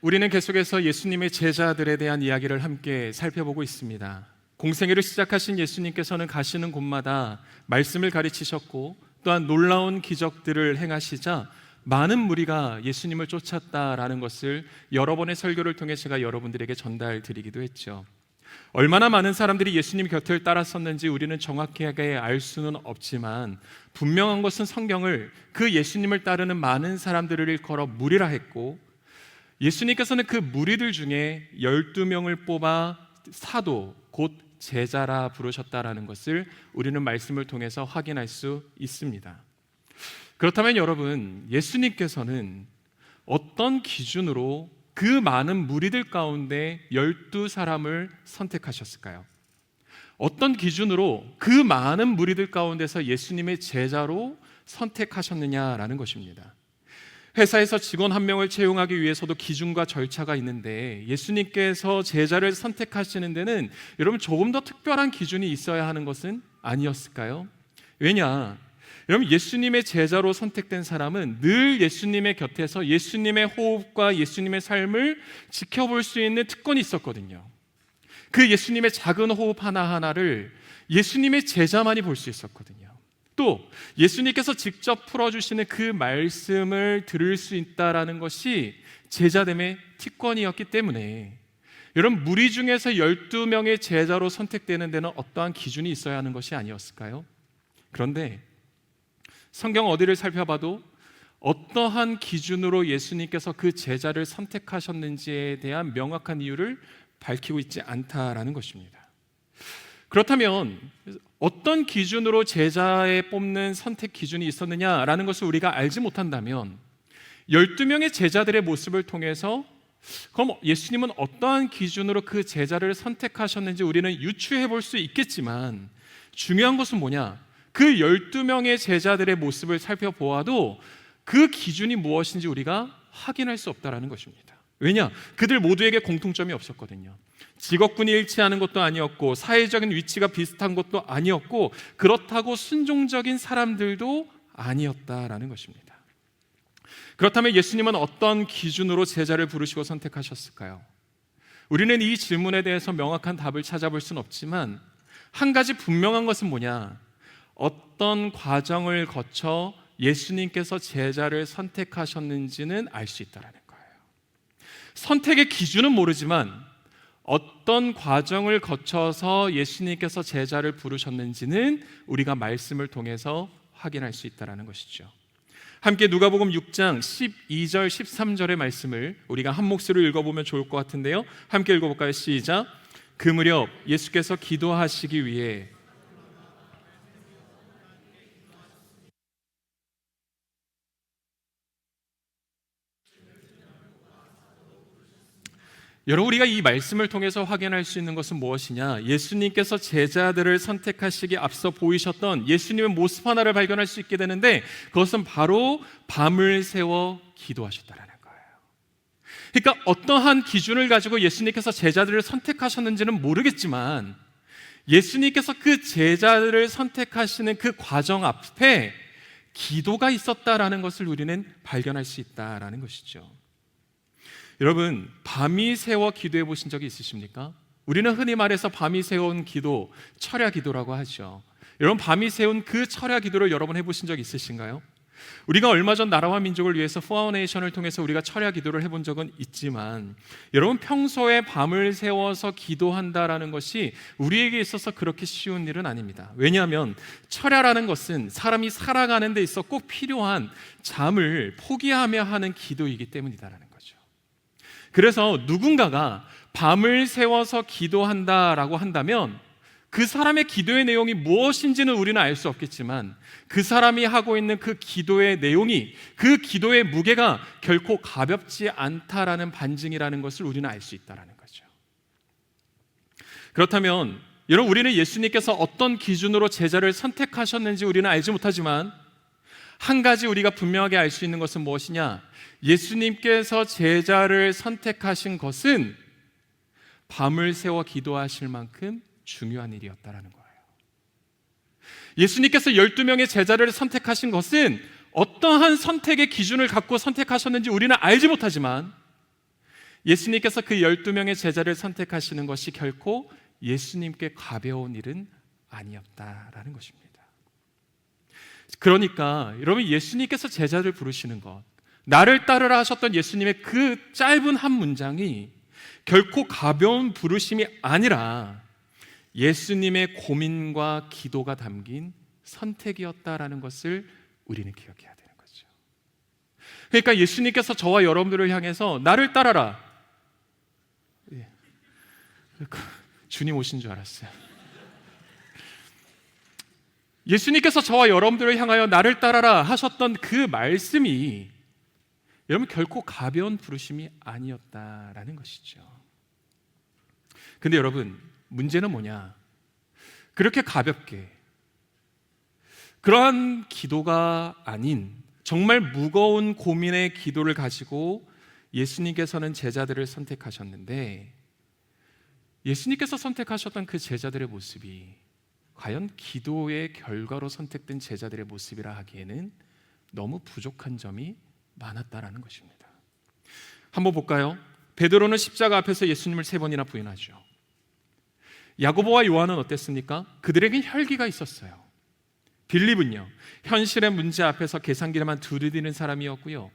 우리는 계속해서 예수님의 제자들에 대한 이야기를 함께 살펴보고 있습니다. 공생애를 시작하신 예수님께서는 가시는 곳마다 말씀을 가르치셨고 또한 놀라운 기적들을 행하시자 많은 무리가 예수님을 쫓았다라는 것을 여러 번의 설교를 통해 제가 여러분들에게 전달드리기도 했죠. 얼마나 많은 사람들이 예수님 곁을 따랐었는지 우리는 정확하게 알 수는 없지만 분명한 것은 성경을 그 예수님을 따르는 많은 사람들을 일컬어 무리라 했고, 예수님께서는 그 무리들 중에 12명을 뽑아 사도 곧 제자라 부르셨다라는 것을 우리는 말씀을 통해서 확인할 수 있습니다. 그렇다면 여러분, 예수님께서는 어떤 기준으로 그 많은 무리들 가운데 12사람을 선택하셨을까요? 어떤 기준으로 그 많은 무리들 가운데서 예수님의 제자로 선택하셨느냐라는 것입니다. 회사에서 직원 한 명을 채용하기 위해서도 기준과 절차가 있는데 예수님께서 제자를 선택하시는 데는 여러분 조금 더 특별한 기준이 있어야 하는 것은 아니었을까요? 왜냐? 여러분, 예수님의 제자로 선택된 사람은 늘 예수님의 곁에서 예수님의 호흡과 예수님의 삶을 지켜볼 수 있는 특권이 있었거든요. 그 예수님의 작은 호흡 하나하나를 예수님의 제자만이 볼 수 있었거든요. 또 예수님께서 직접 풀어주시는 그 말씀을 들을 수 있다는 것이 제자됨의 특권이었기 때문에 여러분, 무리 중에서 12명의 제자로 선택되는 데는 어떠한 기준이 있어야 하는 것이 아니었을까요? 그런데 성경 어디를 살펴봐도 어떠한 기준으로 예수님께서 그 제자를 선택하셨는지에 대한 명확한 이유를 밝히고 있지 않다라는 것입니다. 그렇다면 어떤 기준으로 제자에 뽑는 선택 기준이 있었느냐라는 것을 우리가 알지 못한다면 12명의 제자들의 모습을 통해서 그럼 예수님은 어떠한 기준으로 그 제자를 선택하셨는지 우리는 유추해 볼 수 있겠지만 중요한 것은 뭐냐? 그 12명의 제자들의 모습을 살펴보아도 그 기준이 무엇인지 우리가 확인할 수 없다는 것입니다. 왜냐? 그들 모두에게 공통점이 없었거든요. 직업군이 일치하는 것도 아니었고 사회적인 위치가 비슷한 것도 아니었고 그렇다고 순종적인 사람들도 아니었다라는 것입니다. 그렇다면 예수님은 어떤 기준으로 제자를 부르시고 선택하셨을까요? 우리는 이 질문에 대해서 명확한 답을 찾아볼 수는 없지만 한 가지 분명한 것은 뭐냐? 어떤 과정을 거쳐 예수님께서 제자를 선택하셨는지는 알 수 있다는 거예요. 선택의 기준은 모르지만 어떤 과정을 거쳐서 예수님께서 제자를 부르셨는지는 우리가 말씀을 통해서 확인할 수 있다는 것이죠. 함께 누가복음 6장 12절 13절의 말씀을 우리가 한 목소리로 읽어보면 좋을 것 같은데요, 함께 읽어볼까요? 시작. 그 무렵 예수께서 기도하시기 위해 여러분, 우리가 이 말씀을 통해서 확인할 수 있는 것은 무엇이냐? 예수님께서 제자들을 선택하시기 앞서 보이셨던 예수님의 모습 하나를 발견할 수 있게 되는데 그것은 바로 밤을 새워 기도하셨다는 거예요. 그러니까 어떠한 기준을 가지고 예수님께서 제자들을 선택하셨는지는 모르겠지만 예수님께서 그 제자들을 선택하시는 그 과정 앞에 기도가 있었다라는 것을 우리는 발견할 수 있다라는 것이죠. 여러분, 밤이 새워 기도해 보신 적이 있으십니까? 우리는 흔히 말해서 밤이 새운 기도, 철야 기도라고 하죠. 여러분, 밤이 새운 그 철야 기도를 여러분 해보신 적 있으신가요? 우리가 얼마 전 나라와 민족을 위해서 파운데이션을 통해서 우리가 철야 기도를 해본 적은 있지만 여러분, 평소에 밤을 새워서 기도한다라는 것이 우리에게 있어서 그렇게 쉬운 일은 아닙니다. 왜냐하면 철야라는 것은 사람이 살아가는 데 있어 꼭 필요한 잠을 포기하며 하는 기도이기 때문이다라는 거죠. 그래서 누군가가 밤을 새워서 기도한다라고 한다면 그 사람의 기도의 내용이 무엇인지는 우리는 알 수 없겠지만 그 사람이 하고 있는 그 기도의 내용이, 그 기도의 무게가 결코 가볍지 않다라는 반증이라는 것을 우리는 알 수 있다는 거죠. 그렇다면 여러분, 우리는 예수님께서 어떤 기준으로 제자를 선택하셨는지 우리는 알지 못하지만 한 가지 우리가 분명하게 알 수 있는 것은 무엇이냐? 예수님께서 제자를 선택하신 것은 밤을 새워 기도하실 만큼 중요한 일이었다는 거예요. 예수님께서 12명의 제자를 선택하신 것은 어떠한 선택의 기준을 갖고 선택하셨는지 우리는 알지 못하지만 예수님께서 그 12명의 제자를 선택하시는 것이 결코 예수님께 가벼운 일은 아니었다라는 것입니다. 그러니까 여러분, 예수님께서 제자를 부르시는 것, 나를 따르라 하셨던 예수님의 그 짧은 한 문장이 결코 가벼운 부르심이 아니라 예수님의 고민과 기도가 담긴 선택이었다라는 것을 우리는 기억해야 되는 거죠. 그러니까 예수님께서 저와 여러분들을 향해서 나를 따라라. 주님 오신 줄 알았어요. 예수님께서 저와 여러분들을 향하여 나를 따라라 하셨던 그 말씀이 여러분 결코 가벼운 부르심이 아니었다라는 것이죠. 근데 여러분, 문제는 뭐냐? 그렇게 가볍게 그러한 기도가 아닌 정말 무거운 고민의 기도를 가지고 예수님께서는 제자들을 선택하셨는데, 예수님께서 선택하셨던 그 제자들의 모습이 과연 기도의 결과로 선택된 제자들의 모습이라 하기에는 너무 부족한 점이 많았다라는 것입니다. 한번 볼까요? 베드로는 십자가 앞에서 예수님을 3번이나 부인하죠. 야고보와 요한은 어땠습니까? 그들에겐 혈기가 있었어요. 빌립은요, 현실의 문제 앞에서 계산기만 두드리는 사람이었고요.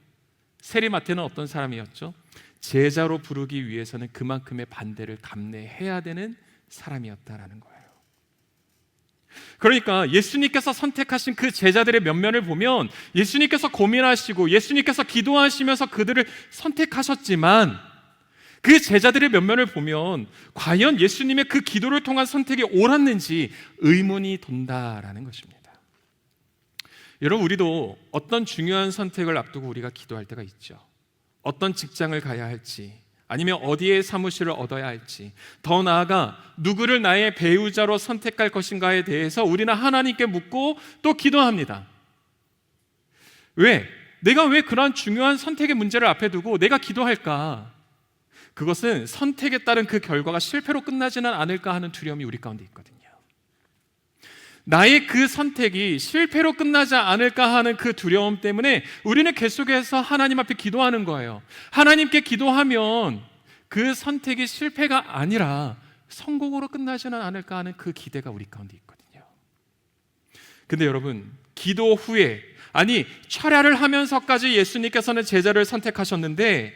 세리마태는 어떤 사람이었죠? 제자로 부르기 위해서는 그만큼의 반대를 감내해야 되는 사람이었다라는 거예요. 그러니까 예수님께서 선택하신 그 제자들의 면면을 보면 예수님께서 고민하시고 예수님께서 기도하시면서 그들을 선택하셨지만, 그 제자들의 면면을 보면 과연 예수님의 그 기도를 통한 선택이 옳았는지 의문이 돈다라는 것입니다. 여러분, 우리도 어떤 중요한 선택을 앞두고 우리가 기도할 때가 있죠. 어떤 직장을 가야 할지, 아니면 어디에 사무실을 얻어야 할지, 더 나아가 누구를 나의 배우자로 선택할 것인가에 대해서 우리는 하나님께 묻고 또 기도합니다. 왜? 내가 왜 그러한 중요한 선택의 문제를 앞에 두고 내가 기도할까? 그것은 선택에 따른 그 결과가 실패로 끝나지는 않을까 하는 두려움이 우리 가운데 있거든요. 나의 그 선택이 실패로 끝나지 않을까 하는 그 두려움 때문에 우리는 계속해서 하나님 앞에 기도하는 거예요. 하나님께 기도하면 그 선택이 실패가 아니라 성공으로 끝나지는 않을까 하는 그 기대가 우리 가운데 있거든요. 근데 여러분, 기도 후에, 아니 철야를 하면서까지 예수님께서는 제자를 선택하셨는데,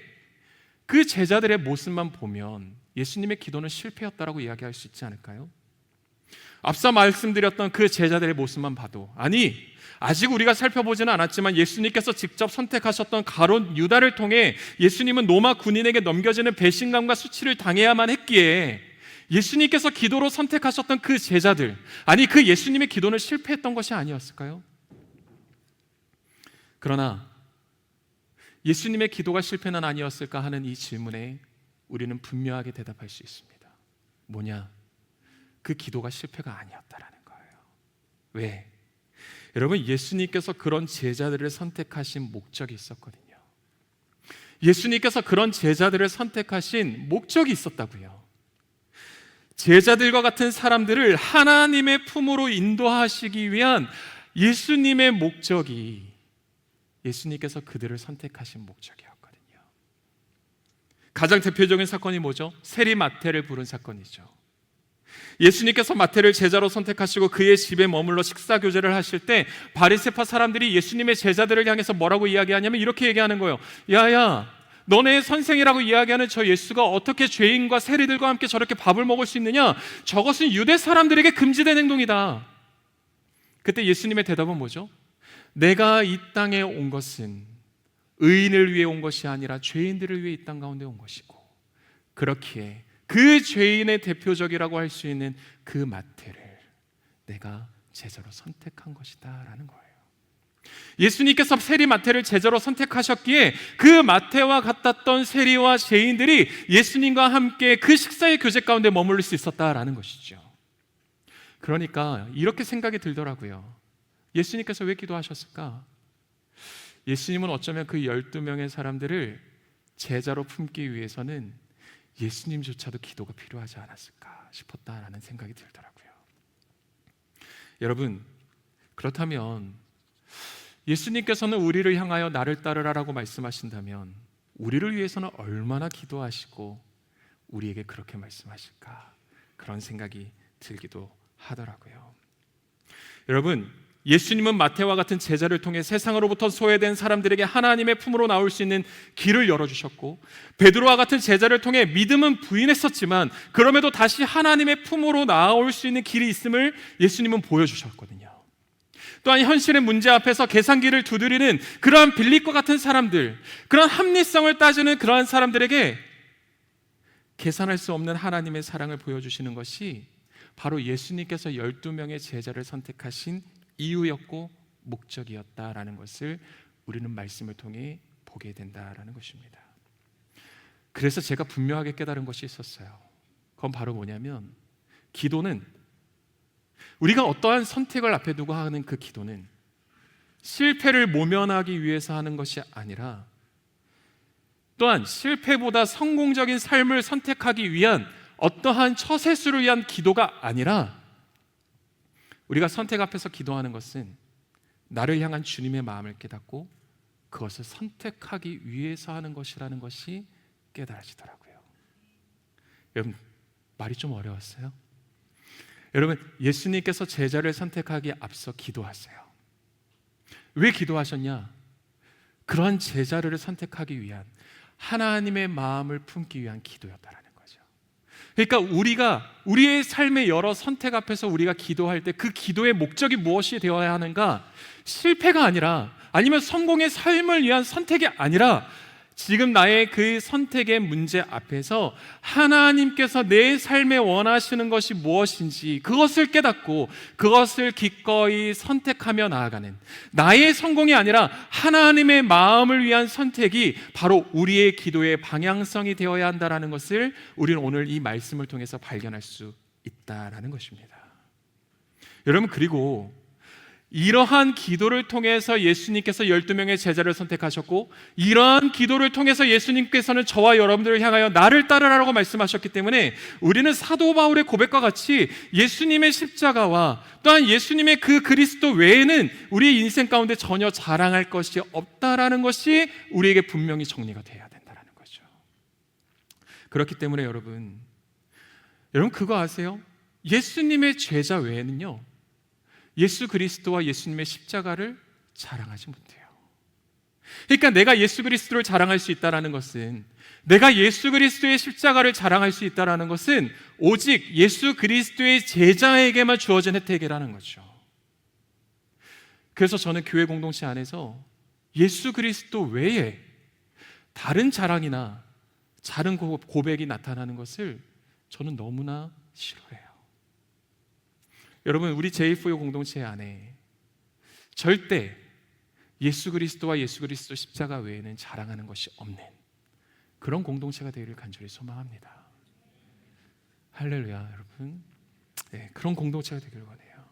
그 제자들의 모습만 보면 예수님의 기도는 실패였다라고 이야기할 수 있지 않을까요? 앞서 말씀드렸던 그 제자들의 모습만 봐도, 아니 아직 우리가 살펴보지는 않았지만 예수님께서 직접 선택하셨던 가룟 유다를 통해 예수님은 로마 군인에게 넘겨지는 배신감과 수치를 당해야만 했기에 예수님께서 기도로 선택하셨던 그 제자들, 아니 그 예수님의 기도는 실패했던 것이 아니었을까요? 그러나 예수님의 기도가 실패는 아니었을까 하는 이 질문에 우리는 분명하게 대답할 수 있습니다. 뭐냐? 그 기도가 실패가 아니었다라는 거예요. 왜? 여러분, 예수님께서 그런 제자들을 선택하신 목적이 있었거든요. 예수님께서 그런 제자들을 선택하신 목적이 있었다고요. 제자들과 같은 사람들을 하나님의 품으로 인도하시기 위한 예수님의 목적이, 예수님께서 그들을 선택하신 목적이었거든요. 가장 대표적인 사건이 뭐죠? 세리 마태를 부른 사건이죠. 예수님께서 마태를 제자로 선택하시고 그의 집에 머물러 식사 교제를 하실 때 바리새파 사람들이 예수님의 제자들을 향해서 뭐라고 이야기하냐면 이렇게 얘기하는 거예요. 야야, 너네 선생이라고 이야기하는 저 예수가 어떻게 죄인과 세리들과 함께 저렇게 밥을 먹을 수 있느냐? 저것은 유대 사람들에게 금지된 행동이다. 그때 예수님의 대답은 뭐죠? 내가 이 땅에 온 것은 의인을 위해 온 것이 아니라 죄인들을 위해 이 땅 가운데 온 것이고, 그렇기에 그 죄인의 대표적이라고 할 수 있는 그 마태를 내가 제자로 선택한 것이다 라는 거예요. 예수님께서 세리 마태를 제자로 선택하셨기에 그 마태와 같았던 세리와 죄인들이 예수님과 함께 그 식사의 교제 가운데 머무를 수 있었다라는 것이죠. 그러니까 이렇게 생각이 들더라고요. 예수님께서 왜 기도하셨을까? 예수님은 어쩌면 그 12명의 사람들을 제자로 품기 위해서는 예수님조차도 기도가 필요하지 않았을까 싶었다라는 생각이 들더라고요. 여러분, 그렇다면 예수님께서는 우리를 향하여 나를 따르라라고 말씀하신다면 우리를 위해서는 얼마나 기도하시고 우리에게 그렇게 말씀하실까, 그런 생각이 들기도 하더라고요. 여러분, 예수님은 마태와 같은 제자를 통해 세상으로부터 소외된 사람들에게 하나님의 품으로 나올 수 있는 길을 열어주셨고, 베드로와 같은 제자를 통해 믿음은 부인했었지만 그럼에도 다시 하나님의 품으로 나올 수 있는 길이 있음을 예수님은 보여주셨거든요. 또한 현실의 문제 앞에서 계산기를 두드리는 그러한 빌립과 같은 사람들, 그런 합리성을 따지는 그러한 사람들에게 계산할 수 없는 하나님의 사랑을 보여주시는 것이 바로 예수님께서 12명의 제자를 선택하신 이유였고 목적이었다라는 것을 우리는 말씀을 통해 보게 된다라는 것입니다. 그래서 제가 분명하게 깨달은 것이 있었어요. 그건 바로 뭐냐면, 기도는, 우리가 어떠한 선택을 앞에 두고 하는 그 기도는 실패를 모면하기 위해서 하는 것이 아니라, 또한 실패보다 성공적인 삶을 선택하기 위한 어떠한 처세술을 위한 기도가 아니라, 우리가 선택 앞에서 기도하는 것은 나를 향한 주님의 마음을 깨닫고 그것을 선택하기 위해서 하는 것이라는 것이 깨달아지더라고요. 여러분, 말이 좀 어려웠어요? 여러분, 예수님께서 제자를 선택하기에 앞서 기도하세요. 왜 기도하셨냐? 그러한 제자를 선택하기 위한, 하나님의 마음을 품기 위한 기도였다라는 거죠. 그러니까 우리가 우리의 삶의 여러 선택 앞에서 우리가 기도할 때 그 기도의 목적이 무엇이 되어야 하는가? 실패가 아니라, 아니면 성공의 삶을 위한 선택이 아니라, 지금 나의 그 선택의 문제 앞에서 하나님께서 내 삶에 원하시는 것이 무엇인지 그것을 깨닫고 그것을 기꺼이 선택하며 나아가는, 나의 성공이 아니라 하나님의 마음을 위한 선택이 바로 우리의 기도의 방향성이 되어야 한다는 것을 우리는 오늘 이 말씀을 통해서 발견할 수 있다라는 것입니다. 여러분, 그리고 이러한 기도를 통해서 예수님께서 12명의 제자를 선택하셨고, 이러한 기도를 통해서 예수님께서는 저와 여러분들을 향하여 나를 따르라고 말씀하셨기 때문에 우리는 사도 바울의 고백과 같이 예수님의 십자가와 또한 예수님의 그 그리스도 외에는 우리의 인생 가운데 전혀 자랑할 것이 없다라는 것이 우리에게 분명히 정리가 돼야 된다는 거죠. 그렇기 때문에 여러분 그거 아세요? 예수님의 제자 외에는요, 예수 그리스도와 예수님의 십자가를 자랑하지 못해요. 그러니까 내가 예수 그리스도를 자랑할 수 있다는 것은, 내가 예수 그리스도의 십자가를 자랑할 수 있다는 것은 오직 예수 그리스도의 제자에게만 주어진 혜택이라는 거죠. 그래서 저는 교회 공동체 안에서 예수 그리스도 외에 다른 자랑이나 다른 고백이 나타나는 것을 저는 너무나 싫어해요. 여러분, 우리 제2FO 공동체 안에 절대 예수 그리스도와 예수 그리스도 십자가 외에는 자랑하는 것이 없는 그런 공동체가 되기를 간절히 소망합니다. 할렐루야. 여러분, 그런 공동체가 되기를 원해요.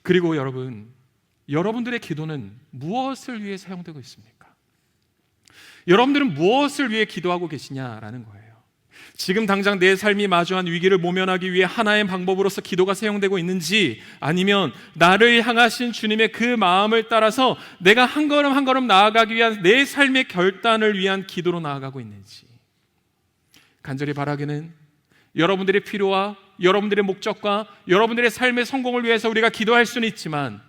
그리고 여러분들의 기도는 무엇을 위해 사용되고 있습니까? 여러분들은 무엇을 위해 기도하고 계시냐라는 거예요. 지금 당장 내 삶이 마주한 위기를 모면하기 위해 하나의 방법으로서 기도가 사용되고 있는지, 아니면 나를 향하신 주님의 그 마음을 따라서 내가 한 걸음 한 걸음 나아가기 위한 내 삶의 결단을 위한 기도로 나아가고 있는지, 간절히 바라기는 여러분들의 필요와 여러분들의 목적과 여러분들의 삶의 성공을 위해서 우리가 기도할 수는 있지만,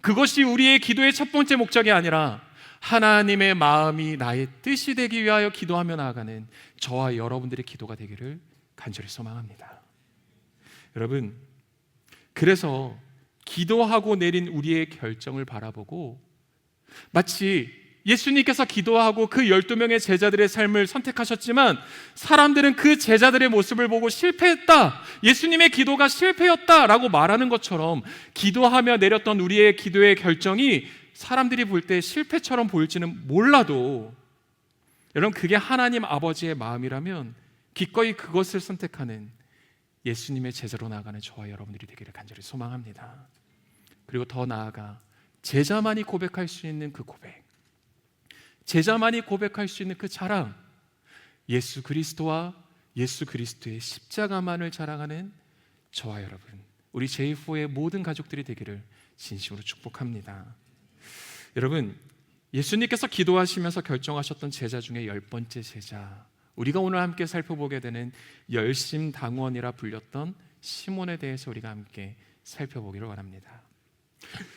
그것이 우리의 기도의 첫 번째 목적이 아니라 하나님의 마음이 나의 뜻이 되기 위하여 기도하며 나아가는 저와 여러분들의 기도가 되기를 간절히 소망합니다. 여러분, 그래서 기도하고 내린 우리의 결정을 바라보고, 마치 예수님께서 기도하고 그 12명의 제자들의 삶을 선택하셨지만 사람들은 그 제자들의 모습을 보고 실패했다, 예수님의 기도가 실패였다라고 말하는 것처럼, 기도하며 내렸던 우리의 기도의 결정이 사람들이 볼 때 실패처럼 보일지는 몰라도, 여러분, 그게 하나님 아버지의 마음이라면 기꺼이 그것을 선택하는 예수님의 제자로 나아가는 저와 여러분들이 되기를 간절히 소망합니다. 그리고 더 나아가 제자만이 고백할 수 있는 그 고백, 제자만이 고백할 수 있는 그 자랑, 예수 그리스도와 예수 그리스도의 십자가만을 자랑하는 저와 여러분, 우리 제2FO의 모든 가족들이 되기를 진심으로 축복합니다. 여러분, 예수님께서 기도하시면서 결정하셨던 제자 중에 10번째 제자, 우리가 오늘 함께 살펴보게 되는 열심당원이라 불렸던 시몬에 대해서 우리가 함께 살펴보기를 원합니다.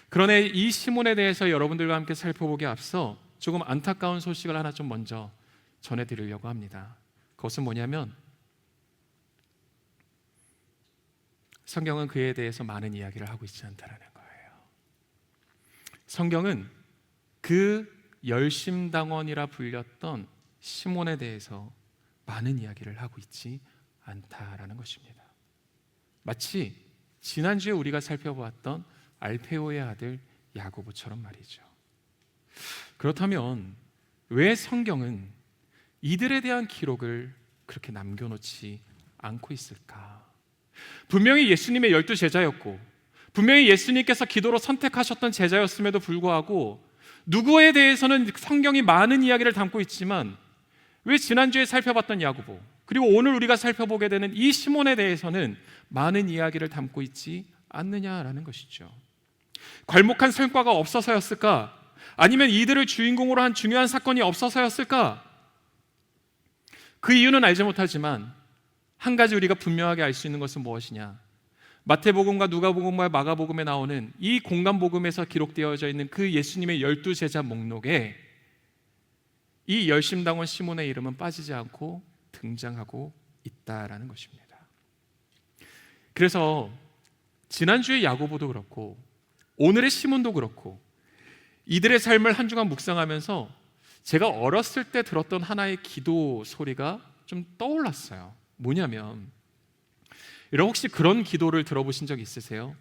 그러나 이 시몬에 대해서 여러분들과 함께 살펴보기 앞서 조금 안타까운 소식을 하나 좀 먼저 전해드리려고 합니다. 그것은 뭐냐면 성경은 그에 대해서 많은 이야기를 하고 있지 않다라는 거예요. 성경은 그 열심당원이라 불렸던 시몬에 대해서 많은 이야기를 하고 있지 않다라는 것입니다. 마치 지난주에 우리가 살펴보았던 알페오의 아들 야고보처럼 말이죠. 그렇다면 왜 성경은 이들에 대한 기록을 그렇게 남겨놓지 않고 있을까? 분명히 예수님의 12제자였고 분명히 예수님께서 기도로 선택하셨던 제자였음에도 불구하고 누구에 대해서는 성경이 많은 이야기를 담고 있지만 왜 지난주에 살펴봤던 야고보 그리고 오늘 우리가 살펴보게 되는 이 시몬에 대해서는 많은 이야기를 담고 있지 않느냐라는 것이죠. 괄목한 성과가 없어서였을까? 아니면 이들을 주인공으로 한 중요한 사건이 없어서였을까? 그 이유는 알지 못하지만 한 가지 우리가 분명하게 알 수 있는 것은 무엇이냐? 마태복음과 누가복음과 마가복음에 나오는 이 공간복음에서 기록되어져 있는 그 예수님의 12제자 목록에 이 열심당원 시몬의 이름은 빠지지 않고 등장하고 있다라는 것입니다. 그래서 지난주의 야고보도 그렇고 오늘의 시몬도 그렇고 이들의 삶을 한 주간 묵상하면서 제가 어렸을 때 들었던 하나의 기도 소리가 좀 떠올랐어요. 뭐냐면 여러분 혹시 그런 기도를 들어보신 적 있으세요?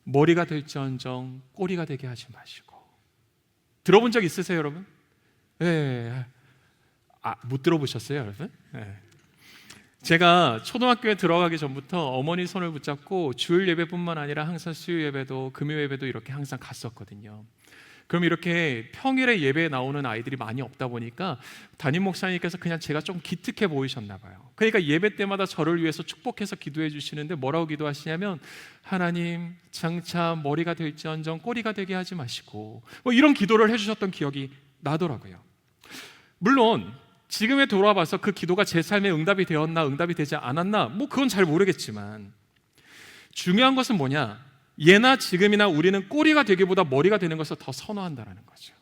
머리가 될지언정 꼬리가 되게 하지 마시고. 들어본 적 있으세요 여러분? 네. 못 들어보셨어요 여러분? 네. 제가 초등학교에 들어가기 전부터 어머니 손을 붙잡고 주일 예배뿐만 아니라 항상 수요 예배도 금요 예배도 이렇게 항상 갔었거든요. 그럼 이렇게 평일에 예배에 나오는 아이들이 많이 없다 보니까 담임 목사님께서 그냥 제가 좀 기특해 보이셨나 봐요. 그러니까 예배 때마다 저를 위해서 축복해서 기도해 주시는데 뭐라고 기도하시냐면 하나님 장차 머리가 될지언정 꼬리가 되게 하지 마시고 뭐 이런 기도를 해주셨던 기억이 나더라고요. 물론 지금에 돌아봐서 그 기도가 제 삶에 응답이 되었나 응답이 되지 않았나 뭐 그건 잘 모르겠지만 중요한 것은 뭐냐? 예나 지금이나 우리는 꼬리가 되기보다 머리가 되는 것을 더 선호한다는 거죠.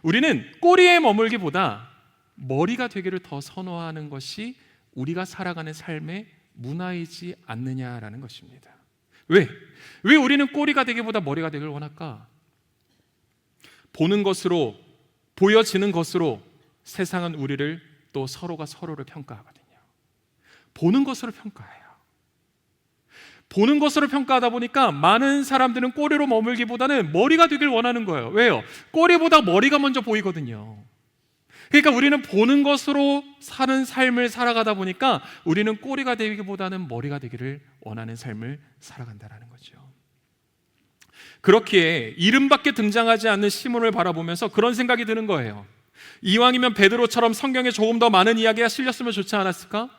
우리는 꼬리에 머물기보다 머리가 되기를 더 선호하는 것이 우리가 살아가는 삶의 문화이지 않느냐라는 것입니다. 왜 우리는 꼬리가 되기보다 머리가 되기를 원할까? 보는 것으로 보여지는 것으로 세상은 우리를 또 서로가 서로를 평가하거든요. 보는 것으로 평가해요. 보는 것으로 평가하다 보니까 많은 사람들은 꼬리로 머물기보다는 머리가 되길 원하는 거예요. 왜요? 꼬리보다 머리가 먼저 보이거든요. 그러니까 우리는 보는 것으로 사는 삶을 살아가다 보니까 우리는 꼬리가 되기보다는 머리가 되기를 원하는 삶을 살아간다는 거죠. 그렇기에 이름밖에 등장하지 않는 시몬을 바라보면서 그런 생각이 드는 거예요. 이왕이면 베드로처럼 성경에 조금 더 많은 이야기가 실렸으면 좋지 않았을까?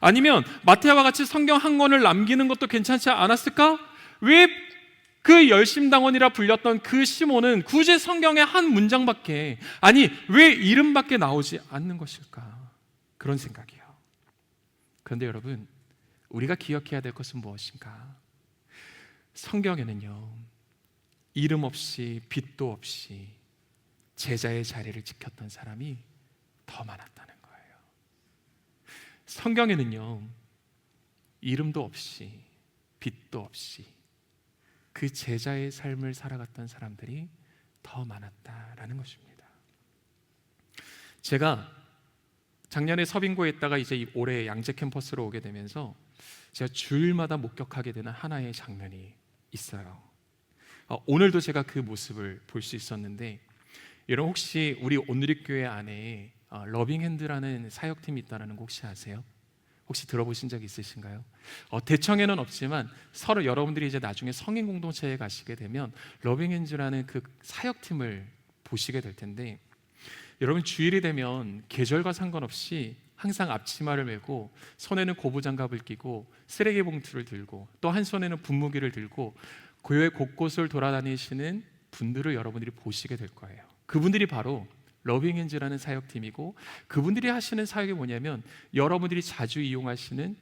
아니면 마태와 같이 성경 한 권을 남기는 것도 괜찮지 않았을까? 왜 그 열심당원이라 불렸던 그 시몬은 굳이 성경의 한 문장밖에 아니 왜 이름밖에 나오지 않는 것일까? 그런 생각이에요. 그런데 여러분 우리가 기억해야 될 것은 무엇인가? 성경에는요 이름 없이 빛도 없이 제자의 자리를 지켰던 사람이 더 많았다는 거예요. 성경에는요 이름도 없이 빛도 없이 그 제자의 삶을 살아갔던 사람들이 더 많았다라는 것입니다. 제가 작년에 서빙고에 있다가 이제 올해 양재 캠퍼스로 오게 되면서 제가 주일마다 목격하게 되는 하나의 장면이 있어요. 오늘도 제가 그 모습을 볼 수 있었는데 여러분 혹시 우리 온누리교회 안에 러빙핸드라는 사역팀이 있다는 거 혹시 아세요? 혹시 들어보신 적 있으신가요? 대청에는 없지만 서로 여러분들이 이제 나중에 성인 공동체에 가시게 되면 러빙핸즈라는 그 사역팀을 보시게 될 텐데 여러분 주일이 되면 계절과 상관없이 항상 앞치마를 메고 손에는 고무장갑을 끼고 쓰레기 봉투를 들고 또 한 손에는 분무기를 들고 교회 곳곳을 돌아다니시는 분들을 여러분들이 보시게 될 거예요. 그분들이 바로 러빙핸즈라는 사역팀이고, 그분들이 하시는 사역이 뭐냐면 여러분들이 자주 이용하시는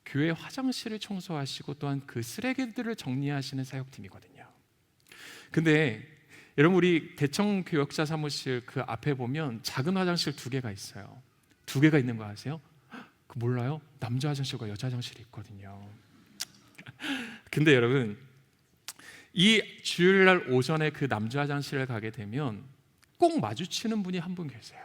교회 화장실을 청소하시고 또한 그 쓰레기들을 정리하시는 사역팀이거든요. 근데 여러분, 우리 대청 교역자 사무실 그 앞에 보면 작은 화장실 2개가 있어요. 2개가 있는 거 아세요? 그 몰라요? 남자 화장실과 여자 화장실이 있거든요. 근데 여러분, 이 주일날 오전에 그 남자 화장실을 가게 되면 꼭 마주치는 분이 한 분 계세요.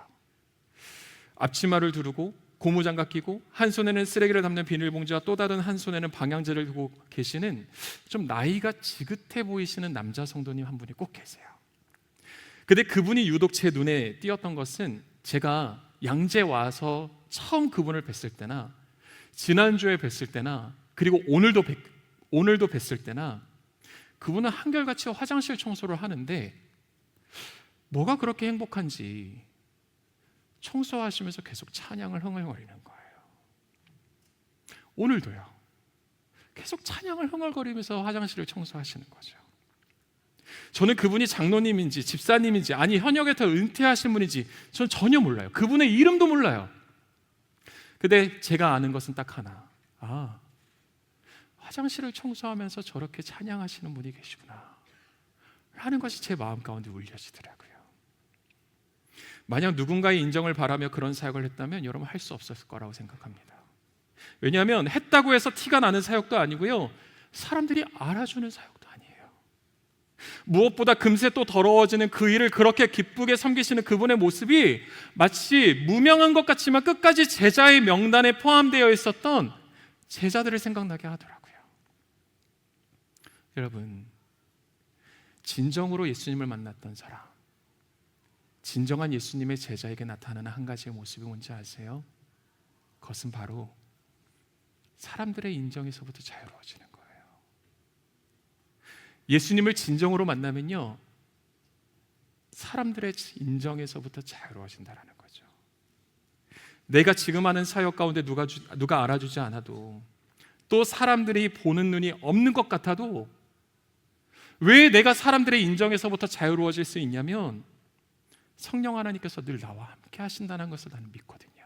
앞치마를 두르고 고무장갑 끼고 한 손에는 쓰레기를 담는 비닐봉지와 또 다른 한 손에는 방향제를 두고 계시는 좀 나이가 지긋해 보이시는 남자 성도님 한 분이 꼭 계세요. 근데 그분이 유독 제 눈에 띄었던 것은, 제가 양재 와서 처음 그분을 뵀을 때나 지난주에 뵀을 때나 그리고 오늘도 뵀을 때나 그분은 한결같이 화장실 청소를 하는데 뭐가 그렇게 행복한지 청소하시면서 계속 찬양을 흥얼거리는 거예요. 오늘도요. 계속 찬양을 흥얼거리면서 화장실을 청소하시는 거죠. 저는 그분이 장로님인지 집사님인지, 아니 현역에서 은퇴하신 분인지 저는 전혀 몰라요. 그분의 이름도 몰라요. 근데 제가 아는 것은 딱 하나. 화장실을 청소하면서 저렇게 찬양하시는 분이 계시구나 라는 것이 제 마음 가운데 울려지더라고요. 만약 누군가의 인정을 바라며 그런 사역을 했다면 여러분 할 수 없었을 거라고 생각합니다. 왜냐하면 했다고 해서 티가 나는 사역도 아니고요, 사람들이 알아주는 사역도 아니에요. 무엇보다 금세 또 더러워지는 그 일을 그렇게 기쁘게 섬기시는 그분의 모습이 마치 무명한 것 같지만 끝까지 제자의 명단에 포함되어 있었던 제자들을 생각나게 하더라고요. 여러분, 진정으로 예수님을 만났던 사람, 진정한 예수님의 제자에게 나타나는 한 가지의 모습이 뭔지 아세요? 그것은 바로 사람들의 인정에서부터 자유로워지는 거예요. 예수님을 진정으로 만나면요, 사람들의 인정에서부터 자유로워진다는 거죠. 내가 지금 하는 사역 가운데 누가 알아주지 않아도, 또 사람들이 보는 눈이 없는 것 같아도, 왜 내가 사람들의 인정에서부터 자유로워질 수 있냐면 성령 하나님께서 늘 나와 함께 하신다는 것을 나는 믿거든요.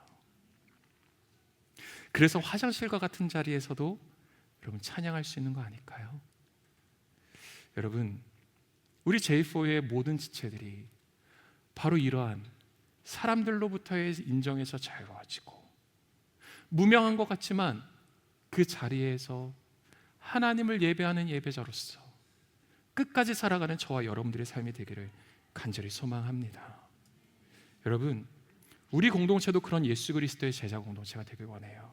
그래서 화장실과 같은 자리에서도 여러분 찬양할 수 있는 거 아닐까요? 여러분, 우리 J4의 모든 지체들이 바로 이러한 사람들로부터의 인정에서 자유로워지고, 무명한 것 같지만 그 자리에서 하나님을 예배하는 예배자로서 끝까지 살아가는 저와 여러분들의 삶이 되기를 간절히 소망합니다. 여러분, 우리 공동체도 그런 예수 그리스도의 제자 공동체가 되길 원해요.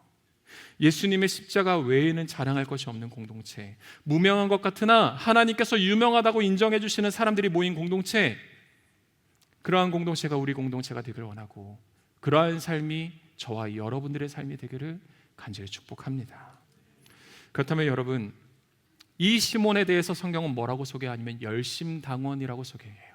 예수님의 십자가 외에는 자랑할 것이 없는 공동체, 무명한 것 같으나 하나님께서 유명하다고 인정해 주시는 사람들이 모인 공동체, 그러한 공동체가 우리 공동체가 되길 원하고, 그러한 삶이 저와 여러분들의 삶이 되기를 간절히 축복합니다. 그렇다면 여러분, 이 시몬에 대해서 성경은 뭐라고 소개하냐면 열심당원이라고 소개해요.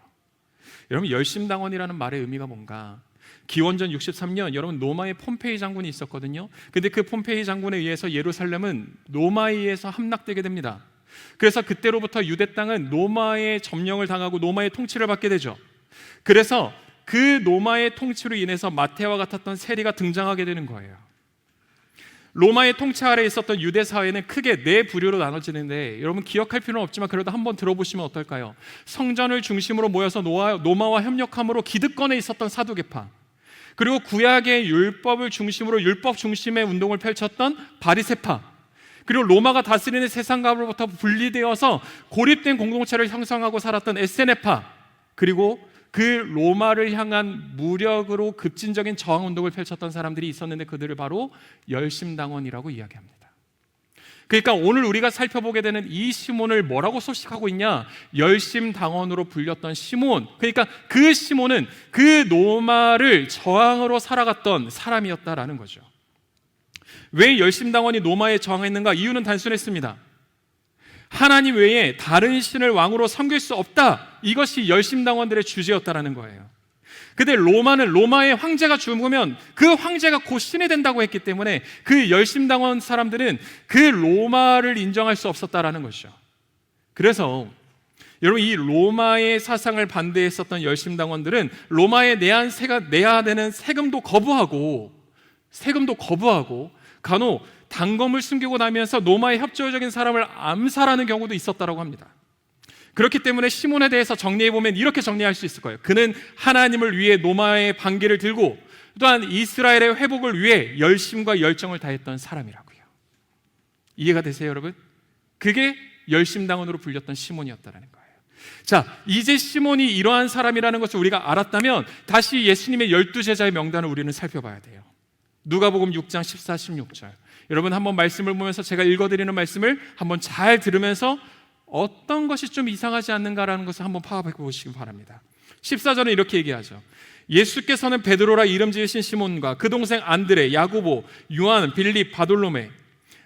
여러분, 열심당원이라는 말의 의미가 뭔가, 기원전 63년 여러분 로마의 폼페이 장군이 있었거든요. 근데 그 폼페이 장군에 의해서 예루살렘은 로마에 의해서 함락되게 됩니다. 그래서 그때로부터 유대 땅은 로마의 점령을 당하고 로마의 통치를 받게 되죠. 그래서 그 로마의 통치로 인해서 마태와 같았던 세리가 등장하게 되는 거예요. 로마의 통치 아래에 있었던 유대 사회는 크게 4부류로 나눠지는데, 여러분 기억할 필요는 없지만 그래도 한번 들어보시면 어떨까요? 성전을 중심으로 모여서 로마와 협력함으로 기득권에 있었던 사두개파, 그리고 구약의 율법을 중심으로 율법 중심의 운동을 펼쳤던 바리새파, 그리고 로마가 다스리는 세상가로부터 분리되어서 고립된 공동체를 형성하고 살았던 에세네파, 그리고 그 로마를 향한 무력으로 급진적인 저항운동을 펼쳤던 사람들이 있었는데 그들을 바로 열심당원이라고 이야기합니다. 그러니까 오늘 우리가 살펴보게 되는 이 시몬을 뭐라고 소식하고 있냐? 열심당원으로 불렸던 시몬, 그러니까 그 시몬은 그 로마를 저항으로 살아갔던 사람이었다라는 거죠. 왜 열심당원이 로마에 저항했는가? 이유는 단순했습니다. 하나님 외에 다른 신을 왕으로 섬길 수 없다, 이것이 열심당원들의 주제였다라는 거예요. 근데 로마의 황제가 죽으면 그 황제가 곧 신이 된다고 했기 때문에 그 열심당원 사람들은 그 로마를 인정할 수 없었다라는 것이죠. 그래서 여러분, 이 로마의 사상을 반대했었던 열심당원들은 로마에 내야 되는 세금도 거부하고 간혹 단검을 숨기고 나면서 로마의 협조적인 사람을 암살하는 경우도 있었다고 합니다. 그렇기 때문에 시몬에 대해서 정리해보면 이렇게 정리할 수 있을 거예요. 그는 하나님을 위해 로마의 반기를 들고 또한 이스라엘의 회복을 위해 열심과 열정을 다했던 사람이라고요. 이해가 되세요, 여러분? 그게 열심당원으로 불렸던 시몬이었다는 거예요. 자, 이제 시몬이 이러한 사람이라는 것을 우리가 알았다면 다시 예수님의 12제자의 명단을 우리는 살펴봐야 돼요. 누가복음 6장 14, 16절. 여러분, 한번 말씀을 보면서 제가 읽어드리는 말씀을 한번 잘 들으면서 어떤 것이 좀 이상하지 않는가라는 것을 한번 파악해 보시기 바랍니다. 14절은 이렇게 얘기하죠. 예수께서는 베드로라 이름 지으신 시몬과 그 동생 안드레, 야고보, 요한, 빌립, 바돌로메,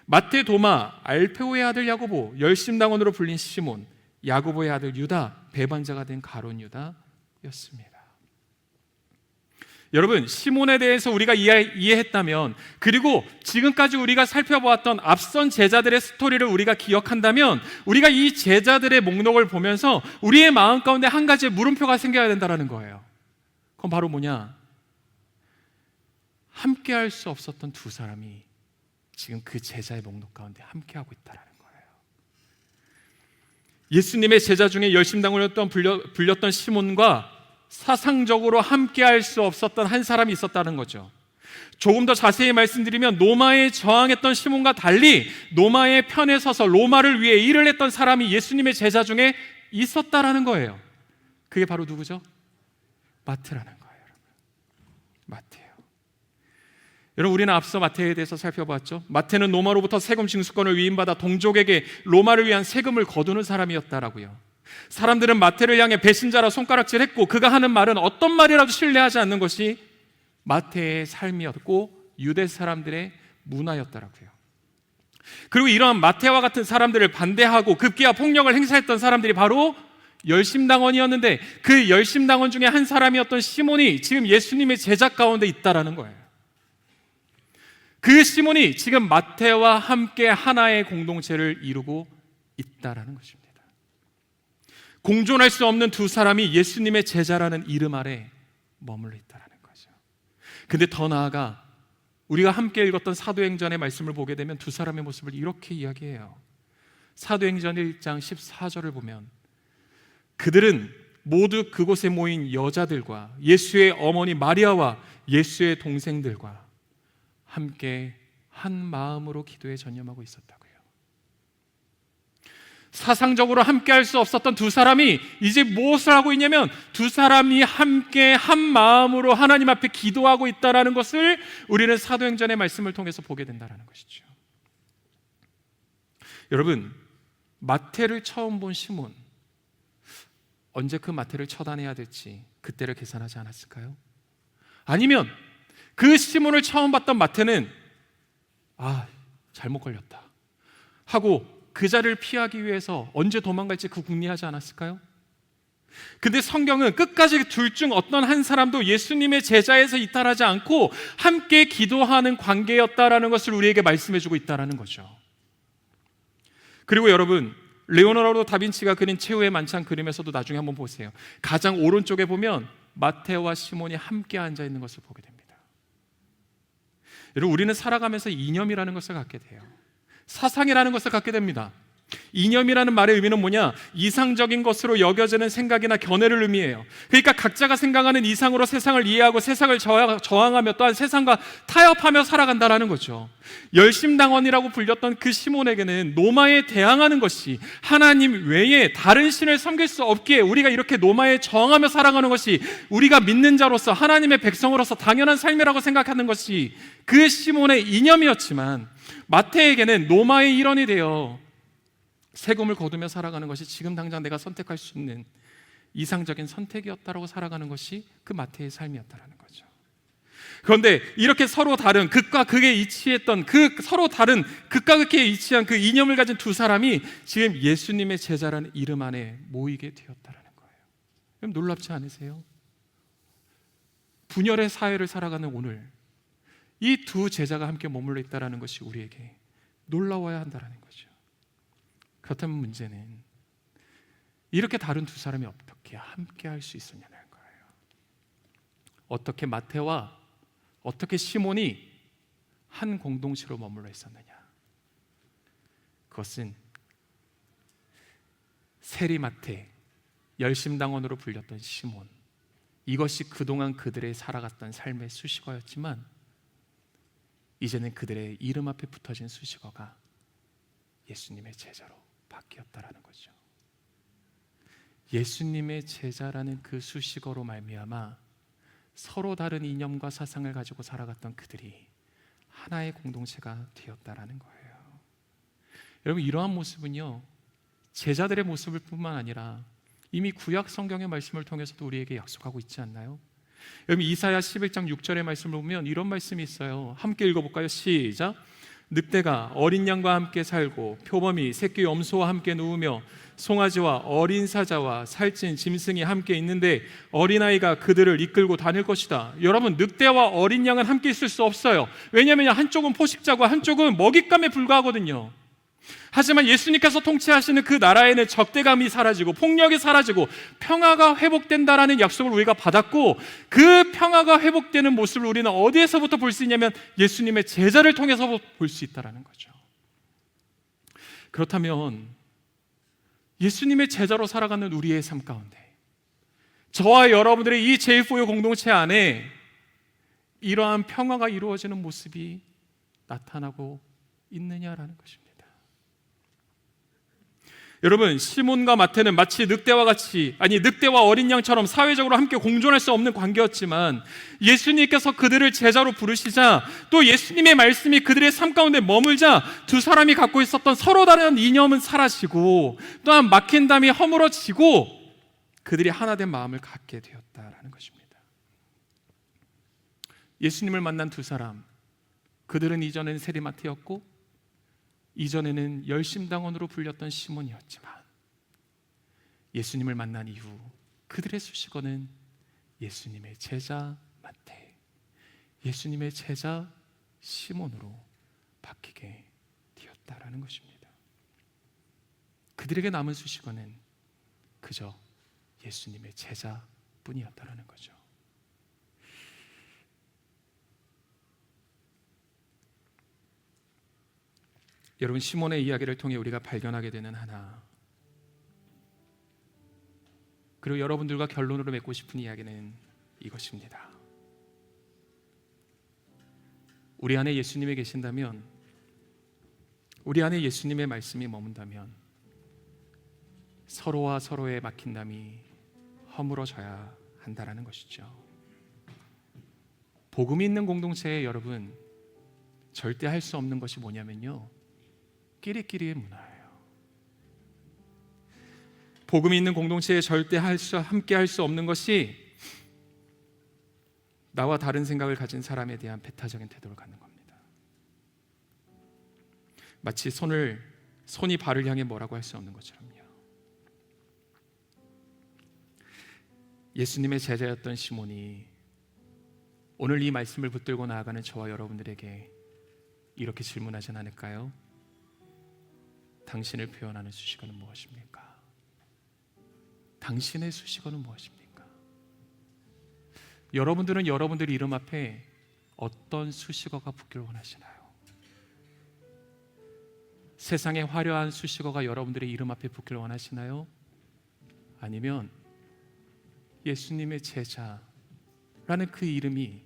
마태, 도마, 알페오의 아들 야고보, 열심당원으로 불린 시몬, 야고보의 아들 유다, 배반자가 된 가룟 유다였습니다. 여러분, 시몬에 대해서 우리가 이해했다면, 그리고 지금까지 우리가 살펴보았던 앞선 제자들의 스토리를 우리가 기억한다면, 우리가 이 제자들의 목록을 보면서 우리의 마음 가운데 한 가지의 물음표가 생겨야 된다는 거예요. 그건 바로 뭐냐? 함께 할 수 없었던 두 사람이 지금 그 제자의 목록 가운데 함께하고 있다는 거예요. 예수님의 제자 중에 열심당원이었던 불렸던 시몬과 사상적으로 함께할 수 없었던 한 사람이 있었다는 거죠. 조금 더 자세히 말씀드리면 로마에 저항했던 시몬과 달리 로마의 편에 서서 로마를 위해 일을 했던 사람이 예수님의 제자 중에 있었다라는 거예요. 그게 바로 누구죠? 마태라는 거예요. 여러분, 마태요. 여러분, 우리는 앞서 마태에 대해서 살펴봤죠. 마태는 로마로부터 세금 징수권을 위임받아 동족에게 로마를 위한 세금을 거두는 사람이었다라고요. 사람들은 마태를 향해 배신자라 손가락질했고 그가 하는 말은 어떤 말이라도 신뢰하지 않는 것이 마태의 삶이었고 유대 사람들의 문화였다라고요. 그리고 이러한 마태와 같은 사람들을 반대하고 급기야 폭력을 행사했던 사람들이 바로 열심당원이었는데, 그 열심당원 중에 한 사람이었던 시몬이 지금 예수님의 제자 가운데 있다라는 거예요. 그 시몬이 지금 마태와 함께 하나의 공동체를 이루고 있다라는 것입니다. 공존할 수 없는 두 사람이 예수님의 제자라는 이름 아래 머물러 있다는 거죠. 근데 더 나아가 우리가 함께 읽었던 사도행전의 말씀을 보게 되면 두 사람의 모습을 이렇게 이야기해요. 사도행전 1장 14절을 보면 그들은 모두 그곳에 모인 여자들과 예수의 어머니 마리아와 예수의 동생들과 함께 한 마음으로 기도에 전념하고 있었다고요. 사상적으로 함께 할 수 없었던 두 사람이 이제 무엇을 하고 있냐면 두 사람이 함께 한 마음으로 하나님 앞에 기도하고 있다는 것을 우리는 사도행전의 말씀을 통해서 보게 된다는 것이죠. 여러분, 마태를 처음 본 시몬, 언제 그 마태를 처단해야 될지 그때를 계산하지 않았을까요? 아니면 그 시몬을 처음 봤던 마태는 잘못 걸렸다 하고 그 자리를 피하기 위해서 언제 도망갈지 궁리하지 않았을까요? 근데 성경은 끝까지 둘 중 어떤 한 사람도 예수님의 제자에서 이탈하지 않고 함께 기도하는 관계였다라는 것을 우리에게 말씀해주고 있다는 거죠. 그리고 여러분, 레오나르도 다빈치가 그린 최후의 만찬 그림에서도 나중에 한번 보세요. 가장 오른쪽에 보면 마테와 시몬이 함께 앉아 있는 것을 보게 됩니다. 여러분, 우리는 살아가면서 이념이라는 것을 갖게 돼요. 사상이라는 것을 갖게 됩니다. 이념이라는 말의 의미는 뭐냐? 이상적인 것으로 여겨지는 생각이나 견해를 의미해요. 그러니까 각자가 생각하는 이상으로 세상을 이해하고 세상을 저항하며 또한 세상과 타협하며 살아간다는 거죠. 열심당원이라고 불렸던 그 시몬에게는 로마에 대항하는 것이, 하나님 외에 다른 신을 섬길 수 없기에 우리가 이렇게 로마에 저항하며 살아가는 것이 우리가 믿는 자로서 하나님의 백성으로서 당연한 삶이라고 생각하는 것이 그 시몬의 이념이었지만, 마태에게는 로마의 일원이 되어 세금을 거두며 살아가는 것이 지금 당장 내가 선택할 수 있는 이상적인 선택이었다라고 살아가는 것이 그 마태의 삶이었다라는 거죠. 그런데 이렇게 서로 다른 극과 극에 이치했던 서로 다른 극과 극에 이치한 그 이념을 가진 두 사람이 지금 예수님의 제자라는 이름 안에 모이게 되었다라는 거예요. 그럼 놀랍지 않으세요? 분열의 사회를 살아가는 오늘 이 두 제자가 함께 머물러 있다라는 것이 우리에게 놀라워야 한다라는 거죠. 그렇다면 문제는 이렇게 다른 두 사람이 어떻게 함께 할 수 있었냐는 거예요. 어떻게 마태와 어떻게 시몬이 한 공동체로 머물러 있었느냐? 그것은 세리마태, 열심당원으로 불렸던 시몬, 이것이 그동안 그들의 살아갔던 삶의 수식어였지만 이제는 그들의 이름 앞에 붙어진 수식어가 예수님의 제자로 바뀌었다라는 거죠. 예수님의 제자라는 그 수식어로 말미암아 서로 다른 이념과 사상을 가지고 살아갔던 그들이 하나의 공동체가 되었다라는 거예요. 여러분, 이러한 모습은요, 제자들의 모습일 뿐만 아니라 이미 구약 성경의 말씀을 통해서도 우리에게 약속하고 있지 않나요? 여러분, 이사야 11장 6절의 말씀을 보면 이런 말씀이 있어요. 함께 읽어볼까요? 시작. 늑대가 어린 양과 함께 살고 표범이 새끼 염소와 함께 누우며 송아지와 어린 사자와 살찐 짐승이 함께 있는데 어린아이가 그들을 이끌고 다닐 것이다. 여러분, 늑대와 어린 양은 함께 있을 수 없어요. 왜냐하면 한쪽은 포식자고 한쪽은 먹잇감에 불과하거든요. 하지만 예수님께서 통치하시는 그 나라에는 적대감이 사라지고 폭력이 사라지고 평화가 회복된다라는 약속을 우리가 받았고, 그 평화가 회복되는 모습을 우리는 어디에서부터 볼 수 있냐면 예수님의 제자를 통해서 볼 수 있다라는 거죠. 그렇다면 예수님의 제자로 살아가는 우리의 삶 가운데 저와 여러분들의 이 제4요 공동체 안에 이러한 평화가 이루어지는 모습이 나타나고 있느냐라는 것입니다. 여러분, 시몬과 마태는 마치 늑대와 어린 양처럼 사회적으로 함께 공존할 수 없는 관계였지만 예수님께서 그들을 제자로 부르시자, 또 예수님의 말씀이 그들의 삶 가운데 머물자 두 사람이 갖고 있었던 서로 다른 이념은 사라지고 또한 막힌 담이 허물어지고 그들이 하나 된 마음을 갖게 되었다라는 것입니다. 예수님을 만난 두 사람, 그들은 이전에는 세리마태였고 이전에는 열심당원으로 불렸던 시몬이었지만 예수님을 만난 이후 그들의 수식어는 예수님의 제자 마태, 예수님의 제자 시몬으로 바뀌게 되었다라는 것입니다. 그들에게 남은 수식어는 그저 예수님의 제자뿐이었다라는 거죠. 여러분, 시몬의 이야기를 통해 우리가 발견하게 되는 하나, 그리고 여러분들과 결론으로 맺고 싶은 이야기는 이것입니다. 우리 안에 예수님이 계신다면, 우리 안에 예수님의 말씀이 머문다면 서로와 서로의 막힌 담이 허물어져야 한다라는 것이죠. 복음이 있는 공동체에 여러분 절대 할 수 없는 것이 뭐냐면요, 끼리끼리의 문화예요. 복음이 있는 공동체에 절대 함께 할 수 없는 것이 나와 다른 생각을 가진 사람에 대한 배타적인 태도를 갖는 겁니다. 마치 손이 발을 향해 뭐라고 할 수 없는 것처럼요. 예수님의 제자였던 시몬이 오늘 이 말씀을 붙들고 나아가는 저와 여러분들에게 이렇게 질문하진 않을까요? 당신을 표현하는 수식어는 무엇입니까? 당신의 수식어는 무엇입니까? 여러분들은 여러분들 이름 앞에 어떤 수식어가 붙기를 원하시나요? 세상의 화려한 수식어가 여러분들의 이름 앞에 붙기를 원하시나요? 아니면 예수님의 제자라는 그 이름이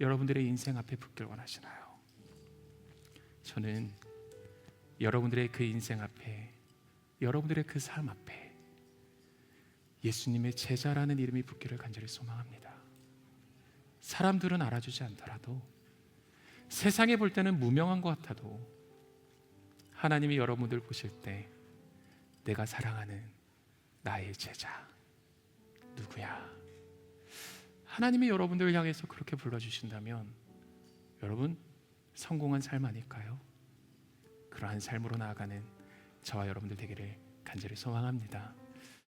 여러분들의 인생 앞에 붙기를 원하시나요? 저는 여러분들의 그 인생 앞에, 여러분들의 그 삶 앞에 예수님의 제자라는 이름이 붙기를 간절히 소망합니다. 사람들은 알아주지 않더라도, 세상에 볼 때는 무명한 것 같아도 하나님이 여러분들 보실 때 내가 사랑하는 나의 제자 누구야? 하나님이 여러분들을 향해서 그렇게 불러주신다면 여러분, 성공한 삶 아닐까요? 그러한 삶으로 나아가는 저와 여러분들 되기를 간절히 소망합니다.